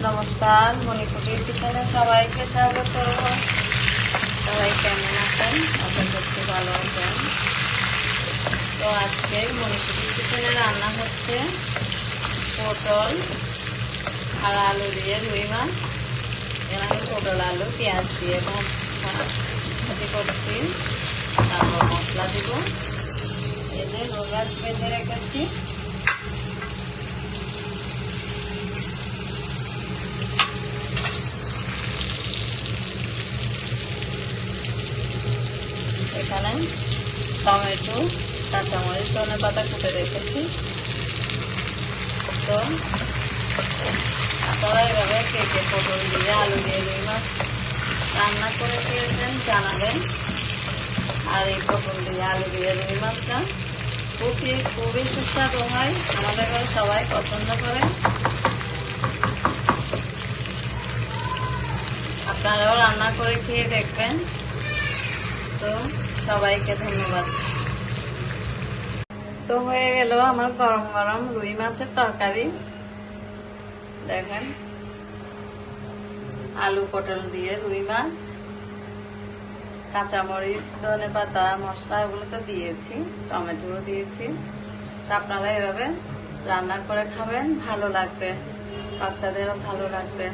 নমস্কার, মণিপুরের কিচেনে সবাইকে স্বাগত। সবাই কেমন আছেন? আশা করছি ভালো আছেন। তো আজকে মণিপুরের কিচেনে রান্না হচ্ছে পটল আর আলু দিয়ে রুই মাছ। এখানে পটল আলু পেঁয়াজ দিয়ে ভাজি করছি, তারপর মশলা দিব। এই যে রুই মাছ ভেজে রেখেছি। এখানে টমেটো, কাঁচামরিচ, ধনেপাতা কুটে রেখেছি। তো আপনারা এভাবে কেটে পটল দিয়ে আলু দিয়ে রুই মাছ রান্না করে খেয়েছেন জানাবেন। আর এই পটল দিয়ে আলু দিয়ে রুই মাছটা খুবই সুস্বাদু হয়, আমাদের ঘরে সবাই পছন্দ করে। আপনারাও রান্না করে খেয়ে দেখবেন। তো সবাইকে ধন্যবাদ। তো হয়ে গেল আমার গরম গরম রুই মাছের তরকারি। দেখেন, আলু পটল দিয়ে রুই মাছ, কাঁচামরিচ, ধনেপাতা, মশলা ওগুলো তো দিয়েছি, টমেটো দিয়েছি। তা আপনারা এভাবে রান্না করে খাবেন, ভালো লাগবে, বাচ্চাদেরও ভালো লাগবে।